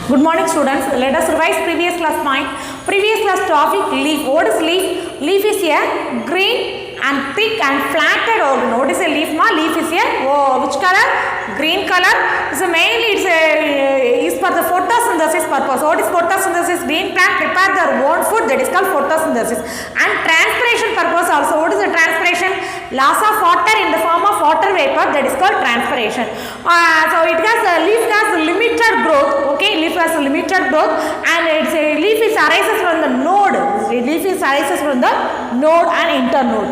Good morning students. Let us revise previous class point. Previous class topic leaf. What is leaf? Leaf is a green and thick and flattened organ. What is a leaf? Leaf is a which color? Green color. So mainly it's is for the photosynthesis purpose. What is photosynthesis? Green plant prepare their own food, that is called photosynthesis. And transpiration purpose also. What is the transpiration? Loss of water in the form of water vapor, that is called transpiration. So it has leaf has limited growth. Okay, leaf has limited growth, and its leaf is arises from the node. Leaf is arises from the node and internode.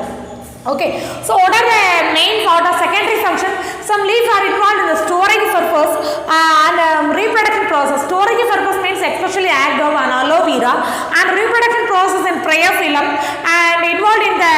Okay, so what are the main part of secondary function? Some leaves are involved in the storage purpose and reproduction process. Storage purpose means especially agave and aloe vera, and reproduction process in Priophyllum, and involved in the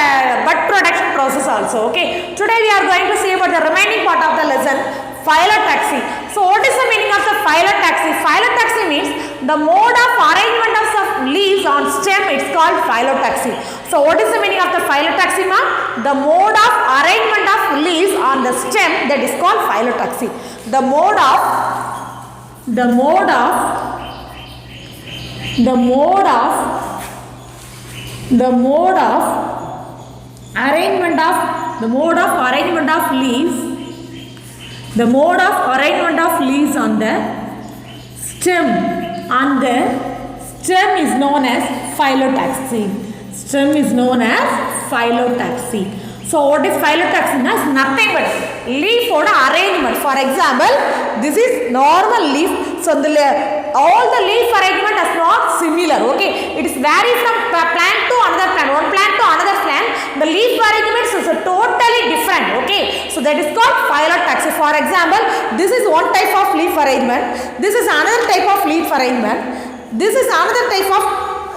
bud production process also. Okay, today we are going to see about the remaining part of the lesson, phyllotaxy. So what is the meaning of the phyllotaxy? Phyllotaxy means the mode of arrangement of leaves on stem, it's called phyllotaxy. So what is the meaning of the phyllotaxy, ma'am? The mode of arrangement of leaves on the stem, that is called phyllotaxy. The mode of arrangement on the stem is known as phyllotaxy. So what is phyllotaxy? It's nothing but leaf arrangement. For example, this is normal leaf. So all the leaf arrangement is not similar. Okay, it is vary from plant to another plant, one plant to another plant. The leaf arrangements is totally different. Okay, so that is called phyllotaxy. For example, this is one type of leaf arrangement. This is another type of leaf arrangement. This is another type of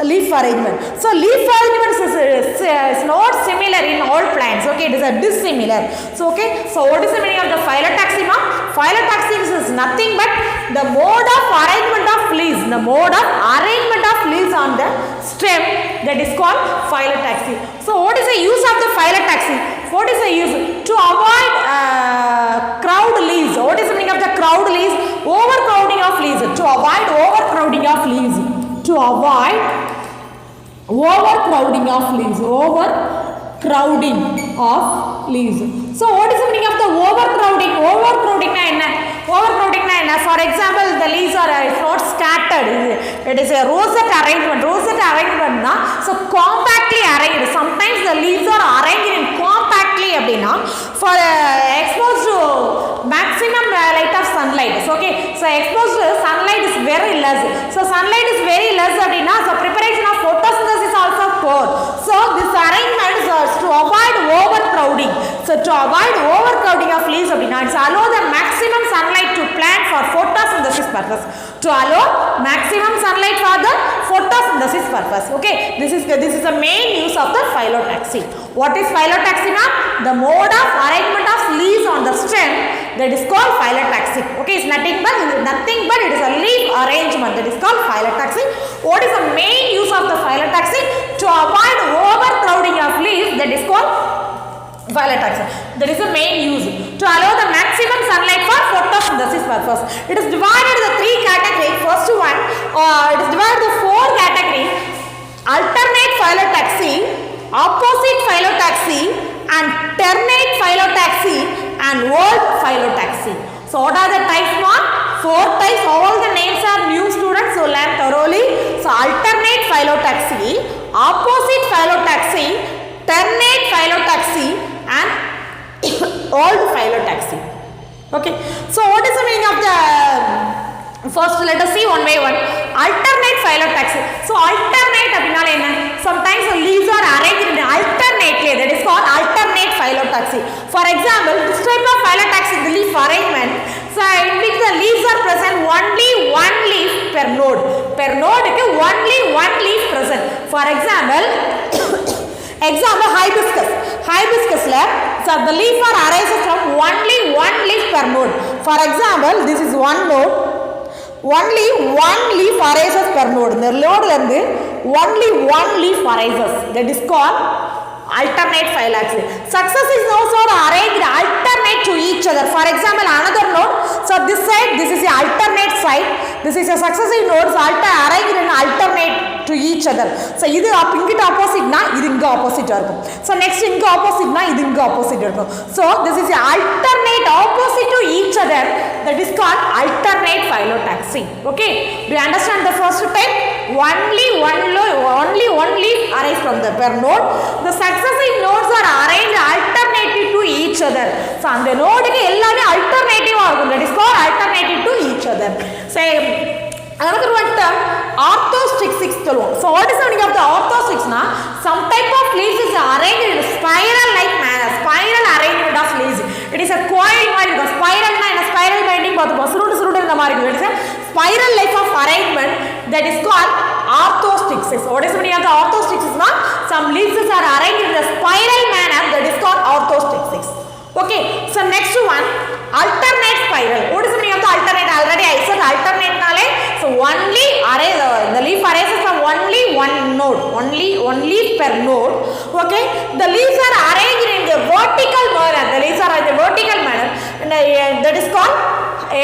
leaf arrangement. So leaf arrangement is not similar in all plants. Okay, it is a dissimilar. So okay, so what is the meaning of the phyllotaxy, ma'am? Phyllotaxy is nothing but the mode of arrangement of leaves. The mode of arrangement of leaves on the stem, that is called phyllotaxy. So what is the use of the phyllotaxy? What is the use? To avoid crowd leaves. What is the meaning of the crowd leaves? Overcrowding of leaves. To avoid overcrowding of leaves. To avoid overcrowding of leaves. Overcrowding of leaves. So what is the meaning of the overcrowding? Overcrowding na enna? For example, the leaves are not scattered. It is a rosette arrangement. Na, so compactly arranged. Sometimes the leaves are arranged in compactly abdina for exposed to maximum light of sunlight. So okay, so exposed sunlight is very less. So sunlight is very less abdina, so preparation of photosynthesis also poor. So this arrangement is to avoid overcrowding. So to avoid overcrowding of leaves abdina, it's allow the maximum sunlight to plant for photosynthesis purpose. To allow maximum sunlight for the photosynthesis purpose. Okay, this is the main use of the phyllotaxy. What is phyllotaxy, ma'am? The mode of arrangement of leaves on the stem, that is called phyllotaxy. Okay, it's nothing but it is a leaf arrangement, that is called phyllotaxy. What is the main use of the phyllotaxy? To avoid overcrowding of leaves, that is called phyllotaxy. That is the main use. To allow the maximum sunlight for photosynthesis purpose. It is divided into three categories. First one, it is divided into four categories: alternate phyllotaxy, opposite phyllotaxy, and ternate phyllotaxy, and whorled phyllotaxy. So what are the types, ma'am? Four types. All the names are new, students, so learn thoroughly. So alternate phyllotaxy, opposite phyllotaxy, ternate phyllotaxy, and whorled phyllotaxy. Okay, so what is the meaning of the first? Let us see one by one. Alternate phyllotaxy. So alternate abinal enna? Sometimes the leaves are arranged in alternately, that is called alternate phyllotaxy. For example, this type of phyllotaxy, the leaf arrangement, so in which the leaves are present only one leaf per node. Per node only one leaf present. For example, hibiscus. Hibiscus lab, so the leaf are arises from only one leaf per node. For example, this is one node. Only one leaf arises per node. The node only one leaf arises. That is called alternate phyllotaxy. Success is also arranged alternate alternate to each other. For example, another node, so this side, this is the alternate side, this is a successive nodes arranged in alternate to each other. So இது இங்கிட்ட opposite na இது இங்க opposite இருக்கும். So next இங்க opposite na இது இங்க opposite இருக்கும். So this is a alternate opposite to each other, that is called alternate phyllotaxy. Okay, do you understand the first type? Only one leaf arise from the per node. The successive nodes are arranged alternative to each other. So அந்த நோடுக்கு எல்லாமே alternative இருக்கும், that is called alternative to each other. Say another one term, orthostixics சொல்லுவோம். So what is the meaning of the orthostics na? Some type of leaves is arranged in spiral like manner, spiral arrangement of leaves. It is a coil மாதிரி இருக்கும். Spiral na என்ன, spiral binding பார்த்துப்போம், சுருண்டு இந்த மாதிரி இருக்கும். It is a spiral like of arrangement, that is called orthostixics. What is the meaning of the orthostixics na? Some leaves are arranged in a spiral manner, that is called orthostixics. Okay, so next one, alternate spiral. What is the meaning of the alternate? Already I said alternate nale, so only array, the leaf arises from only one node, only one leaf per node. Okay, the leaves are arranged in the vertical manner, the leaves are in the vertical manner, and that is called,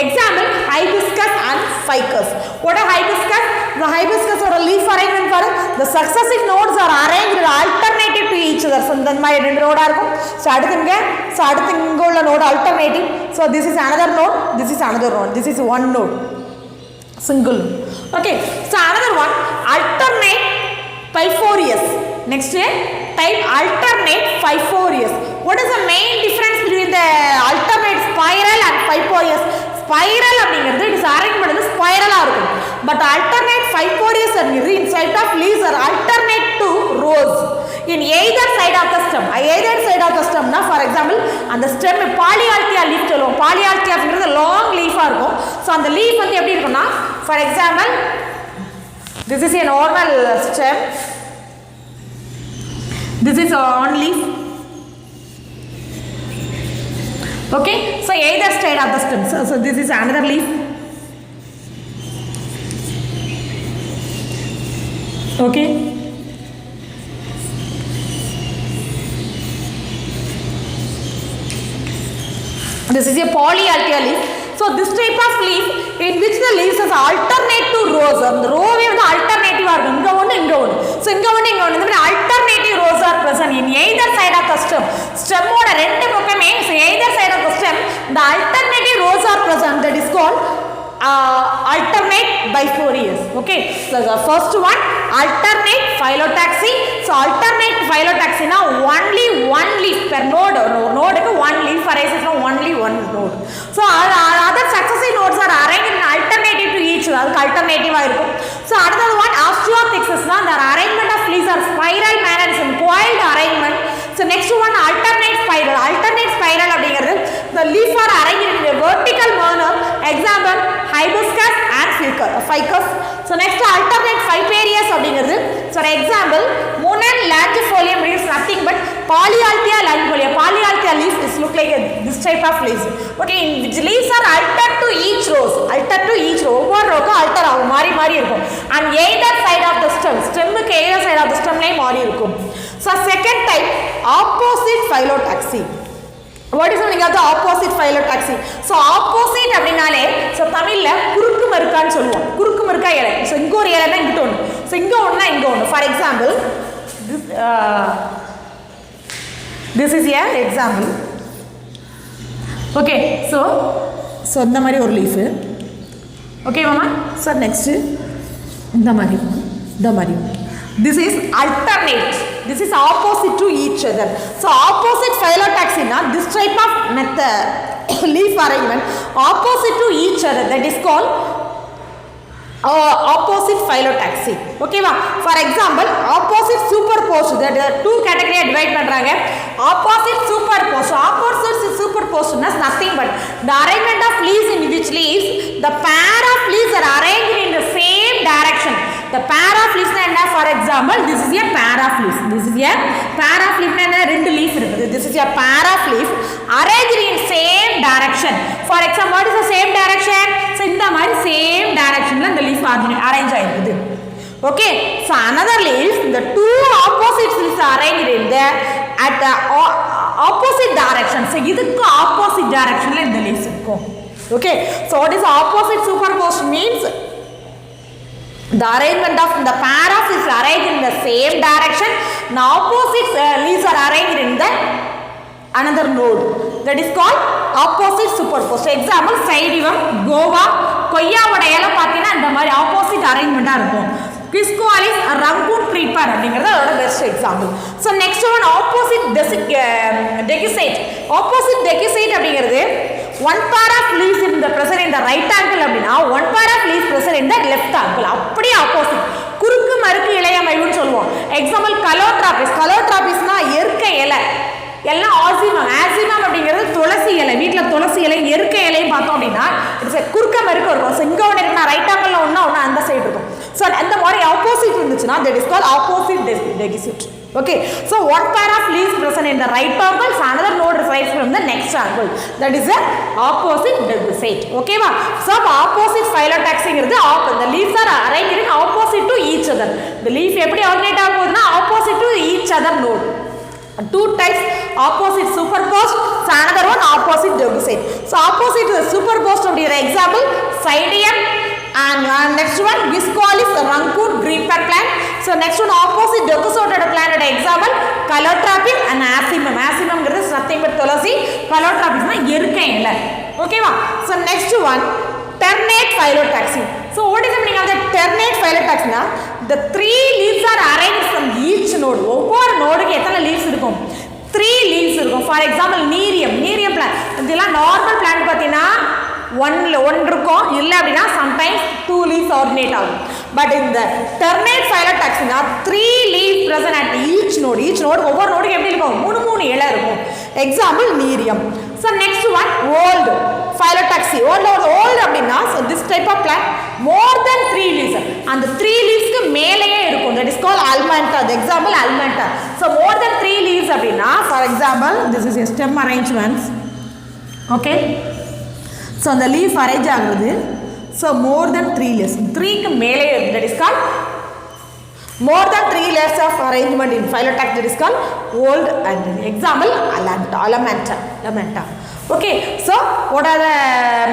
example, hibiscus and ficus. What are hibiscus? The hibiscus or a leaf arrangement for the successive nodes are arranged alternative to each other. So then my node இருக்கும். So அடுத்து இங்க உள்ள node alternative. So this is another node, this is another node, this is one node, single. Okay, so another one, alternate piforius. Next type, alternate piforius. What is the main difference between the alternate spiral and piforius? Spiral அப்படிங்கிறது it is arranged பண்ணது ஸ்பைரலா இருக்கும், but alternate piforius அப்படிங்கிறது inside of leaves are alternate to rows in either side of the stem. Either side of the stem na, for example, அந்த stem polyalthia leaf சொல்லுவோம். polyalthia அப்படிங்கிறது long leaf ஆ இருக்கும். So அந்த leaf வந்து எப்படி இருக்கும்னா, for example, this is a normal stem, this is one leaf. Okay, so either side of the stem, so this is another leaf. Okay, this is a polyalthia leaf. So this type of leaf in which the leaves is alternate to rows, the row வந்து alternative ஆ இருக்கும், இங்க ஒன்னு, so இங்க ஒன்னு இந்த மாதிரி alternative rows are present in either side of the stem. Stem ஓட ரெண்டு பக்கமே, so either side of the stem the alternative rows are present, that is called alternate biforius. Okay, so the first one, alternate phyllotaxy. So alternate phyllotaxy na only one leaf per node, node ku one leaf arises from only one node. So other successive nodes are arranged in alternative to each other, alternative ah irukum. So another one, osteothexis na, the arrangement of leaves are spiral manner, is coiled arrangement. So next one, alternate spiral. Alternate spiral அப்படிங்கிறது the leaf are arranged in a vertical manner, example, hibiscus and ficus. So next, alternate piforius அப்படிங்கிறது, for example, Monon longifolium is nothing but polyalthia longifolia. Polyalthia leaves is look like this type of leaves. Okay, in which leaves are altered to each rows, altered to each row, ஒவ்வொரு ரோக்கு alter ஆகும், மாறி இருக்கும், and either side of the stem, stemக்கு either side of the stem லே மாறி இருக்கும். So second type, opposite phyllotaxy. What is the meaning of the opposite phyllotaxy? So opposite அப்படினாலே, so தமிழ்ல குறுக்கு மறுக்கான்னு சொல்லுவோம். குறுக்கு மறுக்கா இலை. So இங்க ஒரு இலைனா இங்கிட்ட ஒன்று, so இங்க ஒண்ணுனா இங்க ஒன்று. For example, this is a example. Okay, so இந்த மாதிரி ஒரு leaf. Okay மாமா? So next இந்த மாதிரி. This is alternate. This is opposite to each other. So opposite phyllotaxy na, this type of method leaf arrangement opposite to each other, that is called opposite phyllotaxy. Okay va? For example, opposite superposed, that two category divide பண்றாங்க. Opposite superposed. Opposite superposed is nothing but the arrangement of leaves in which leaves the pair of leaves are arranged in the same direction. The pair of leaves na, for example, this is a pair of leaves. This is a pair of leaf na ரெண்டு leaf இருக்குது. This is a pair of leaf arranged in same direction. For example, what is the same direction? So இந்த மாதிரி same directionல இந்த leaf arrange ஆயிருக்குது. Okay, so another leaf, the two opposite leaves are arranged in the at the opposite direction. So இதுக்கு opposite directionல இந்த leaves இருக்கும். Okay, so what is opposite superposed means the arrangement of the pair of is arranged in the same direction. The opposite leaves are arranged in the another node. That is called opposite superposed. Example, Saidivam, Goa, கொய்யாவோட இலை பார்த்தீங்கன்னா இந்த மாதிரி opposite அரேஞ்ச்மெண்ட்டாக இருக்கும். Quisqualis, Rangoon creeper அப்படிங்கிறது அதோட best example. So next one opposite decussate. Opposite decussate அப்படிங்கிறது one pair of leaves in the present in the right angle அப்படின்னா one pair of leaves present in the left angle. அப்படியே opposite குறுக்கு மறுக்கு இலையமைவுன்னு சொல்லுவோம். Example கலோட்ராபிஸ். கலோட்ராபிஸ்னா இயற்கை இலை எல்லாம் ஆசிமம். ஆசிமம் அப்படிங்கிறது துளசி இலை. வீட்டில் துளசி இலை இயற்கை இலையும் பார்த்தோம் அப்படின்னா இட்ஸ் குறுக்க மறுக்க இருக்கும். ஸோ இங்கே ஒன்று இருக்குன்னா ரைட் ஆங்கிளில் ஒன்றா அந்த சைடு இருக்கும். ஸோ அந்த மாதிரி ஆப்போசிட் இருந்துச்சுன்னா that is call opposite decussate. Okay, so one pair of leaves present in the right angle, another node resides from the next angle. That is a opposite degisate. ஓகேவா? So opposite ஃபைலோடாக்ஸிங்கிறது the leaves are arranged in opposite to each other. The leaf எப்படி ordinate ஆக போகுதுன்னா opposite to each other node. Two types, opposite superposed, so another one opposite degisate. So opposite superposed அப்படிங்கிற example Psidium and next one Quisqualis, Rangoon creeper plant. So next one opposite degisated plant example Calotropis and Asimum. Asimum is nothing but tulasi. Calotropis is இயற்கை இலை. ஓகேவா? So next one ternate phyllotaxy. So what is the meaning of the ternate phyllotaxy? The three leaves are arranged from each node. ஒவ்வொரு நோடுக்கு எத்தனை leaves இருக்கும்? 3 leaves இருக்கும். For example nerium plant. இதெல்லாம் normal plant பார்த்தீங்கன்னா ஒன் இருக்கும். இல்லை அப்படின்னா சம்டைம்ஸ் 2 லீவ்ஸ் ஆர்டினேட் ஆகும். பட் இந்த டெர்னேட் ஃபைலோடாக்ஸினா 3 leaf present at each node. ஒவ்வொரு நோடுக்கு எப்படி இருக்கும்? 3 இலை இருக்கும். Example nerium. So next one whorled phyllotaxy. old அப்படின்னா so this type of plant more than 3 leaves. அந்த 3 leavesக்கு மேலேயே இருக்கும். That is called almanta. The example almanta. So more than 3 leaves அப்படின்னா for example this is a stem arrangements. Okay. So அந்த leaf arrange ஆகுது. So more than 3 leaves. 3க்கு மேலே இருக்கும். That is called more than 3 layers of arrangement in phyllotaxy. That is called old and example alamanta. Okay, so what are the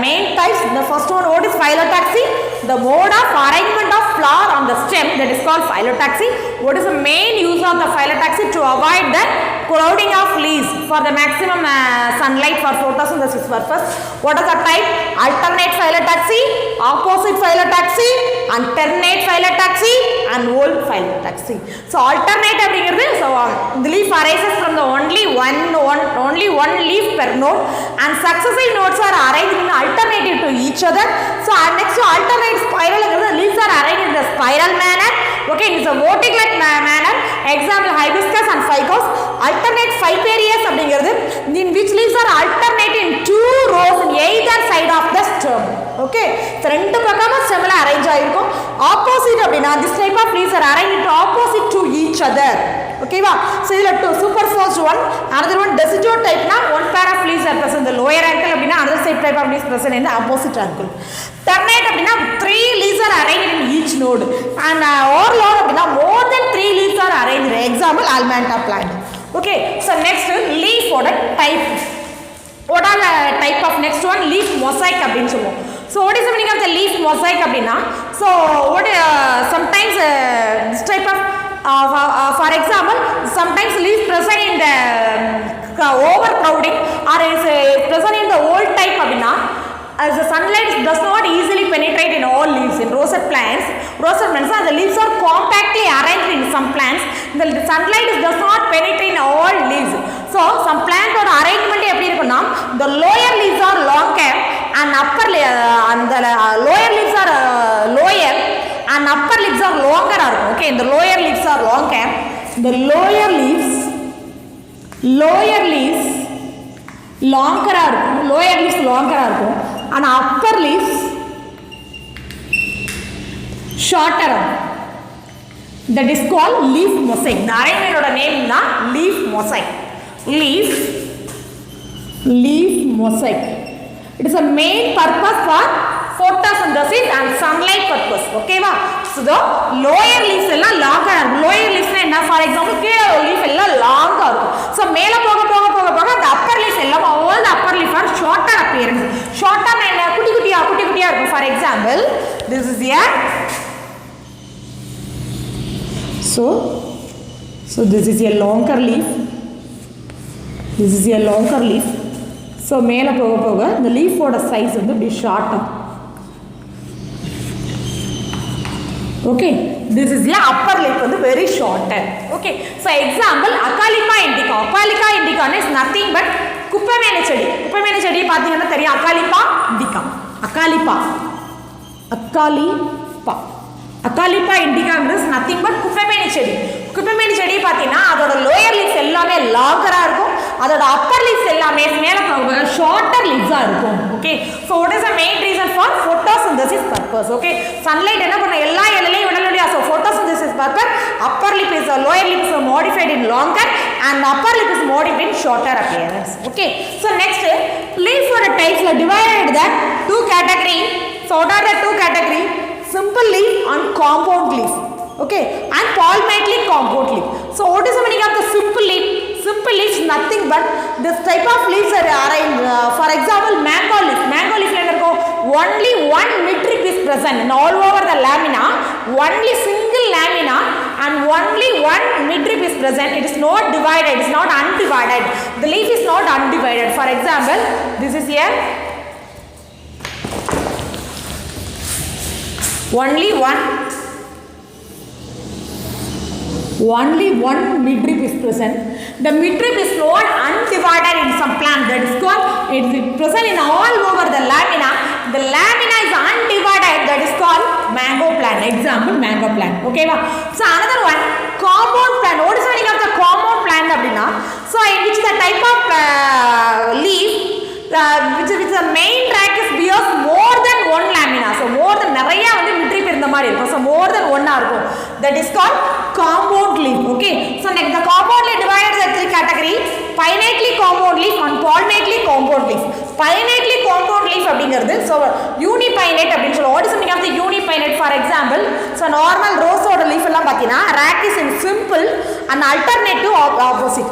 main types? The first one, what is phyllotaxy? The mode of arrangement of flower on the stem, that is called phyllotaxy. What is the main use of the phyllotaxy? To avoid the crowding of leaves for the maximum sunlight for photosynthesis purpose. What is the type? Alternate phyllotaxy, opposite phyllotaxy, and ternate phyllotaxy, and old phyllotaxy. So alternate அப்படிங்கிறது so the leaf arises from the only one leaf per node, and successive nodes are arranged in alternative to each other. So next to alternate spiral, the leaves are arranged in the spiral manner. Okay, it is a vertical manner. Example hibiscus and ficus. Alternate Viperius அப்படிங்கிறது in which leaves are alternate in 2 rows in either side of the stem. Okay, so ரெண்டு பக்கமும் stemல arrange ஆயிருக்கும். Opposite அப்படினா this type of leaves are arranged into opposite to each other. Okay va? So இதுல superposed one, another one deciduous type na one pair of leaves are present in the lower ankle அப்படினா another type of leaves present in the opposite ankle. Ternate அப்படினா 3 leaves are arranged in each node, and overload அப்படினா more than 3 leaves are arranged. Example almanta plant. Okay, so next leaf oda type. What are the type of next one? Leaf mosaic அப்படினு சொல்லுவோம். So what is the meaning of the leaf mosaic அப்படினா? So what sometimes this type of for example sometimes leaf present in the overcrowding or is present in the old type அப்படினா as the sunlight does not easily penetrate in all leaves. In rosette plants the leaves are compactly arranged in some plants. The sunlight does not penetrate in all leaves. So some plant or arrangement எப்படி இருக்கும்னா the lower leaves are longer and upper and the lower leaves are lower and upper leaves are longer இருக்கும். Okay, the lower leaves are longer. The lower leaves longer இருக்கும். Lower leaves longer இருக்கும். And upper leaves shorter. That is called leaf mosaic. The arrangement oda name na leaf mosaic. Leaf mosaic. It is a main purpose for photosynthesis and sunlight purpose. Okay va? So the lower leaves எல்லாம் longer. Lower leaves na enna? For example கீழ leaf எல்லாம் longer இருக்கும். So மேல போக So this is a longer leaf. This is a longer leaf. So மேலே போக போக இந்த லீஃபோட சைஸ் வந்து இப்படி ஷார்ட்டாக. Okay, this is a upper lip வந்து very shorter. Okay, so example Acalypha indica. Acalypha indica is nothing but குப்பைமேனி செடி. குப்பைமேனி செடி பார்த்தீங்கன்னா தெரியும், Acalypha indica. Acalypha indica is nothing but குப்பைமேனி செடி. குப்பைமேனி செடி பார்த்தீங்கன்னா அதோட லோயர் லீவ்ஸ் எல்லாமே லாங்கராக இருக்கும், அதோட அப்பர் லீவ்ஸ் எல்லாமே மேலே ஷார்ட்டர் லீவ்ஸாக இருக்கும். Okay, so what is the main reason for photosynthesis purpose? Okay, sunlight என்ன பண்ண எல்லா இலையிலையும் விடல இல்லையா? So photosynthesis purpose Appar lip is lower lip is modified in longer and upper lip is modified in shorter appearance. Okay, so next leaf for types are divided that two category. So what are the two category? Simple leaf and compound leaf. Okay, and palmately compound leaf. So what is the meaning of the simple leaf? Simple leaf is nothing but this type of leaves are arranged. For example, mango leaf. Mango leaf only one midrib is present in all over the lamina. Only single lamina and only one midrib is present. It is not divided. It is not undivided. The leaf is not undivided. For example, this is here. Only one midrib is present. The midrib is not undivided in some plant. That is called, it is present in all over the lamina. The lamina is undivided. That is called mango plant. Example, mango plant. Okay, so another one, compound plant. What is the meaning of the compound plant? So in which the type of leaf which the main trachis bears more than one lamina. So more than நிறைய வந்து midrib இருந்த மாதிரி இருக்கும். So more than one இருக்கும். That is called compound leaf. Okay, so next the compound leaf divided into three category: pinnately compound leaf and palmately compound leaf. Pinnately compound leaf அப்படிங்கிறது so unipinnate அப்படின்னு சொல்லுவோம். What is the meaning of the unipinnate? For example, so normal rose ஓட leaf எல்லாம் பார்த்தீங்கன்னா rachis in simple and alternative opposite.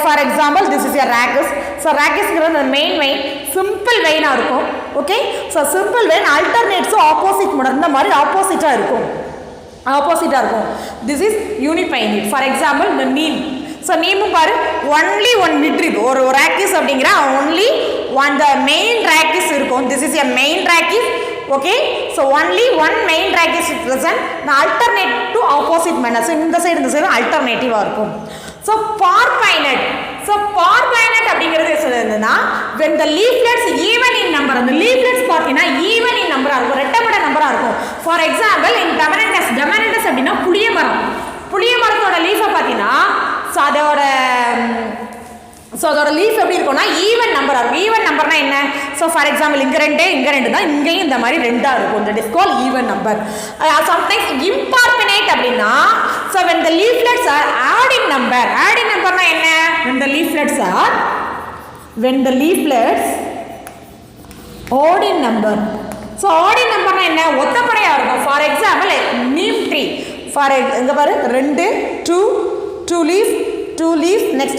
For example, this is a rachis. So rachis is the main vein, simple vein ஆ இருக்கும். Okay, so simple vein alternate so opposite முட இந்த மாதிரி opposite ஆ இருக்கும். This is unipinnate. For example, the neem. So neem பாரு only one midrib or rachis அப்படிங்கற only one the main rachis இருக்கும். This is a main rachis. Okay, so only one main rachis is present. The alternate to opposite manner. So இந்த side alternative ஆ இருக்கும். So parpinnate. So parpinnate அப்படிங்கிறது என்னன்னா when the leaflets even in number, அந்த leaflets பார்த்தீங்கன்னா even in number இருக்கும், ரெட்டப்பட்ட நம்பரா இருக்கும். For example, in Demanandus அப்படின்னா புளிய மரத்தோட லீஃபை பார்த்தீங்கன்னா அதோட லீஃப் எப்படி இருக்கும்னா ஈவன் நம்பரா இருக்கும். ஈவன் நம்பர்னா என்ன? ஸோ ஃபார் எக்ஸாம்பிள் இங்கே ரெண்டு தான், இங்கேயும் இந்த மாதிரி ரெண்டாக இருக்கும். That is called even number. Sometimes imparipinnate அப்படின்னா so when the leaflets are odd in number. Odd in numberனா என்ன? when the leaflets odd in number. So odd in numberனா என்ன? ஒத்தப்படையாக இருக்கும். For example neem tree. இங்கே பாரு ரெண்டு two leaves next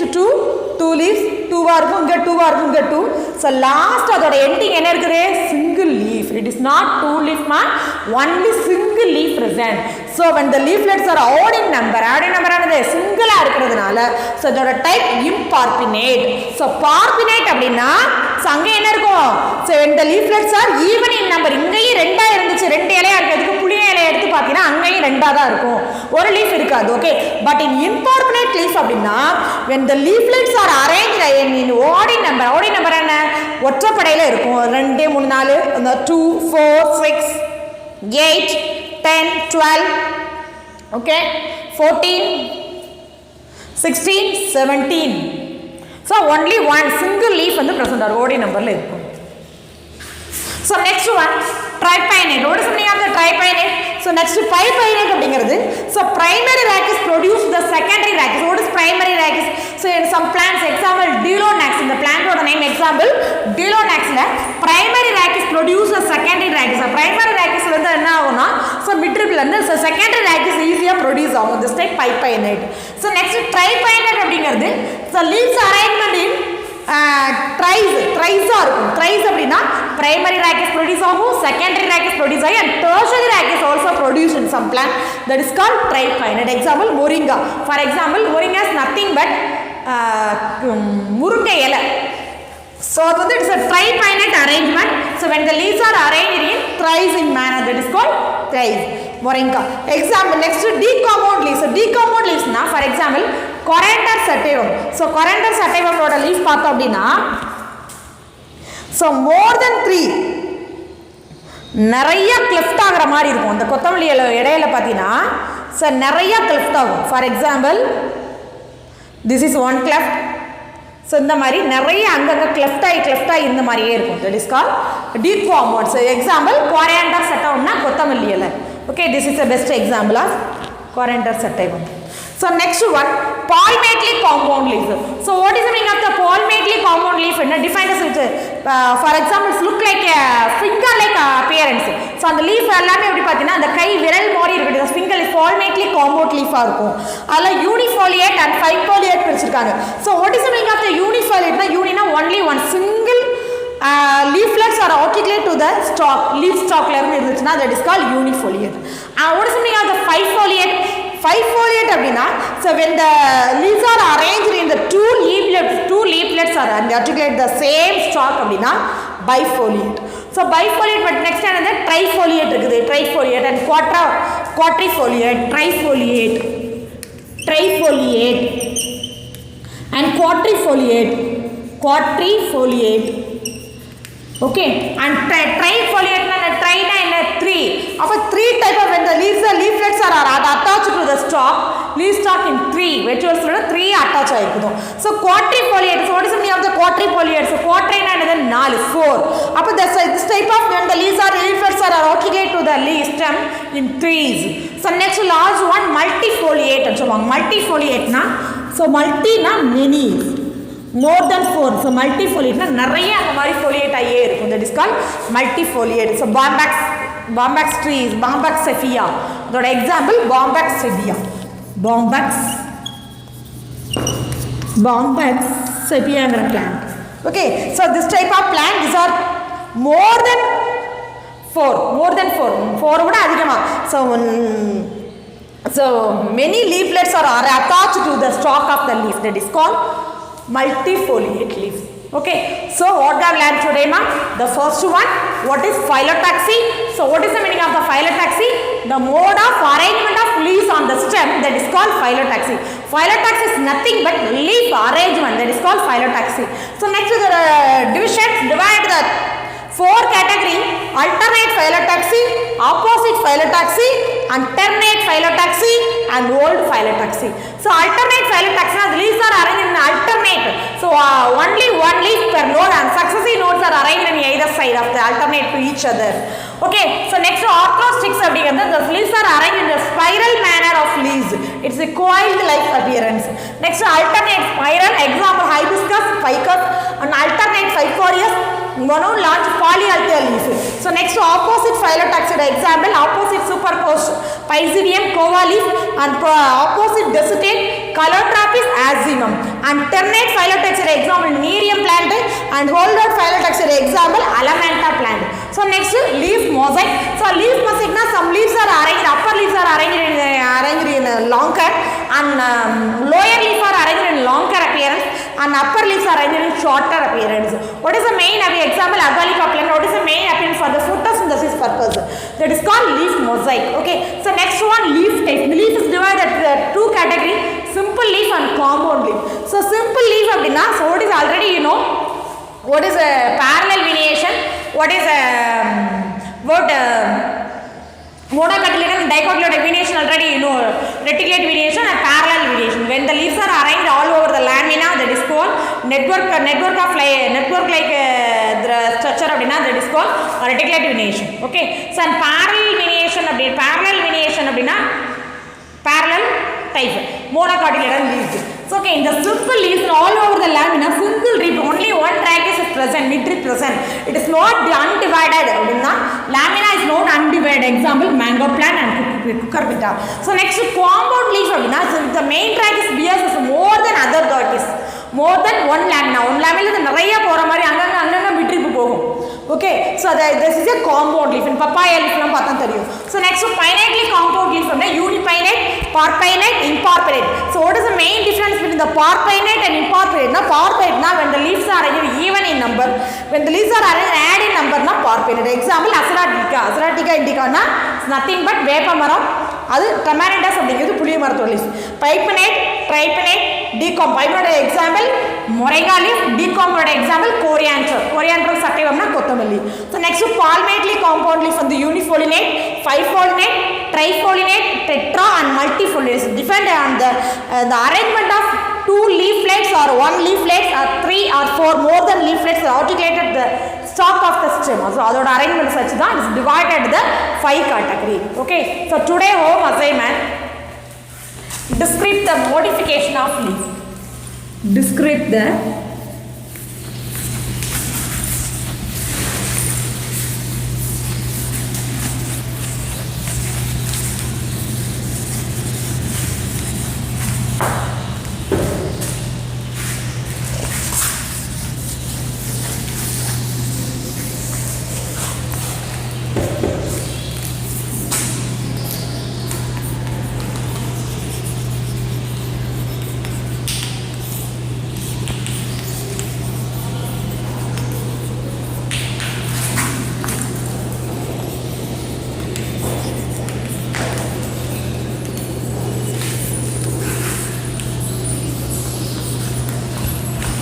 two leaves 2 இருக்கும், இங்கே 2 இருக்கும், இங்கே 2. ஸோ லாஸ்ட் அதோட எண்டிங் என்ன இருக்குது? Single leaf. It is not 2 leaf மா, only single leaf present. So when the leaflets are odd in number ஆனது சிங்கிளாக இருக்கிறதுனால ஸோ இதோட டைப் இம்பார்பினேட். ஸோ பார்பினேட் அப்படின்னா ஸோ அங்கே என்ன இருக்கும்? So when the leaflets are even in number, இங்கேயும் ரெண்டாக இருந்துச்சு, ரெண்டு இலையாக இருக்கிறதுக்கு புளிய இலையை எடுத்து பார்த்தீங்கன்னா அங்கேயும் ரெண்டாக தான் இருக்கும், ஒரு லீஃப் இருக்காது. ஓகே, பட் இன் இம்பார்பினேட் லீஃப் அப்படின்னா when the leaflets are arranged in odd in number. odd in number என்ன? ஒற்றைப்படையில் இருக்கும். 2 3 4 2 4 6 8 10 12 okay 14 16 17. so only one single leaf வந்து present ஆகும், odd numberல இருக்கும். so next one tripinnate. what is the meaning of the tripinnate? so next pipinnate அப்படிங்கிறது so primary rachis produce the secondary rachis. what is primary rachis? so in some plants, example Deilonax, இந்த plant ஓட name example Deilonaxல primary rachis produce the secondary rachis. primary rachis வந்து என்ன ஆகும்னா so midribல இருந்து so secondary rachis ஈஸியா produce ஆகும். this type pipinnate. so next tripinnate அப்படிங்கிறது so leaves arrangement in thrice இருக்கும். thrice அப்படின்னா primary rag is produced on secondary rag is produced and tertiary rag is also produced in some plant, that is called tripinnate. Example, moringa. For example, moringa is nothing but murungai ela. So it is a tripinnate arrangement. So when the leaves are arranged in thrice in manner, that is called thrice. Moringa. Example, next decompound leaves. So decompound leaves na, for example, Coriander sativum. So Coriander sativum oda leaf பார்த்தோம் அப்படினா, so more than 3 நிறைய கிளிஃப்ட் ஆகிற மாதிரி இருக்கும். அந்த கொத்தமல்லி இடையில பார்த்தீங்கன்னா ஸோ நிறைய கிளிஃப்ட் ஆகும். For example this is one cleft. So இந்த மாதிரி நிறைய அங்கங்கே கிளெஃப்டாகி இந்த மாதிரியே இருக்கும். That is call decompound. Example Coriander sativumனா கொத்தமல்லி இலை. Okay, this is the best example of Coriander sativum. So next one, palmately compound leaf. So what is the meaning of the palmately compound leaf? Defined as it, for example, look like a finger like appearance. So அந்த leaf எல்லாமே எப்படி பார்த்தீங்கன்னா அந்த கை விரல் மாதிரி இருக்குது. The finger is palmately compound leaf இருக்கும். அதில் unifoliate and fifoliate பிரிச்சிருக்காங்க. So what is the meaning of the unifoliate? Unina only one single leaflets are articulate to the stalk, leaf stalkல இருந்து இருந்துச்சுன்னா that is called unifoliate. What is the meaning of the fifoliate? Fifoliate அப்படின்னா, so when the leaves are arranged in the two leaflets are articulate the same stalk அப்படின்னா bifoliate. So bifoliate, but next another trifoliate இருக்குது. Trifoliate and quadrifoliate, trifoliate and quadrifoliate. Okay, and trifoliate na tri na in 3. Of 3 type of when the leaflets are attached to the stalk, leaf stalk in 3 vegetable 3 attached ஆயிருக்கும். So quadrifoliate. So what is the meaning of the quadrifoliate? So quadrine another 4. அப்ப this type of when the leaflets are articulate to the leaf stem in 3s. So next last one, multifoliate. Multifoliate na, so multi na many, more than 4. So multifoliate na நிறைய அந்த மாதிரி foliate ஆயே இருக்கும். That is called multifoliate. So Bombax trees, Bombax sepia. அதோட example Bombax sepia. Bombax sepiaங்கிற plant. Okay, so this type of plant, these are more than 4. 4 விட அதிகமா. So many leaflets are attached to the stalk of the leaf. That is called multifoliate leaves. Okay, so what we have learned today, ma? The first one, what is phyllotaxy? So what is the meaning of the phyllotaxy? The mode of arrangement of leaves on the stem, that is called phyllotaxy. Phyllotaxy is nothing but leaf arrangement, that is called phyllotaxy. So next is the divisions, divide the 4 category: alternate phyllotaxy, opposite phyllotaxy, alternate phyllotaxy and old phyllotaxy. So alternate phyllotaxy, the leaves are arranged in alternate. So only one leaf per node and successive nodes are arranged on either side of the alternate to each other. Okay, so next orthosticks அப்படிங்கிறது, the leaves are arranged in the spiral manner of leaves. It's a coiled like appearance. Next alternate spiral, example hibiscus, ficus, and alternate fiforius, mono-large polyalter leaf. So next opposite phyllotaxy, example opposite superposed Pyzidium cova leaf and opposite desiccate Calotropis azimum. And ternate phyllotaxy, example Nerium plant and whole-dot phyllotaxy, example Alamanta plant. So next leaf mosaic. So leaf mosaic na, some leaves are arranged, upper leaves are arranged in longer and lower leaf are arranged in longer appearance and upper leaves are arranged in shorter appearance. What is the main example? Agalika plant. What is the main appearance for the photosynthesis purpose? That is called leaf mosaic. Okay, so next one, leaf type. The leaf is divided into 2 categories: simple leaf and compound leaf. So simple leaf அப்படினா, so what is already you know what is a parallel venation, what is a monocotyledon and dicotyledon venation, already you know reticulate venation and parallel venation. When the leaves are arranged all over the lamina, that is called network like the structure அப்படினா, that is called reticulate venation. Okay, so and parallel venation அப்படினா parallel type monocotyledon leaves. So okay, in the simple leaves all over the lamina, single rib, only one rachis is present, midrib present. It is not undivided. Lamina is not undivided. Example mango plant and cucurbita. So next compound leaf, the main rachis bears is more than other dot is more than one lamina. One lamina is நிறைய போற மாதிரி அங்கங்க midrib போகும். Okay, so this is a compound leaf. In papaya leaf லாம் பார்த்தா தெரியும். So next pinnately compound leaf அப்படினா unipinnate, parpinnate, imparpinnate. So what is the main difference between the parpinnate and imparpinnate? Na parpinnate na when the leaves are arranged even in number, when the leaves are arranged add in number na parpinnate. Example Azadirachta indica na nothing but வேப்ப மரம், அது Tremanitas அப்படிங்கிறது புளிய மரத்தோட leaf. Pipinnate, tripinnate, decom. Pipinnate example moringa leaf, decom example coriander sativamna kottamalli. So next palmately compound leaf and the unifoliate, fivefolinate, trifoliate, tetra and multifoliate. Depend on the arrangement of two leaflets or one leaflet or three or four more than leaflets articulated the stalk of the stem. So adoda arrangement such that is divided the 5 category. Okay, so today home assignment, describe the modification of leaf. Describe the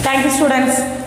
Thank you, students.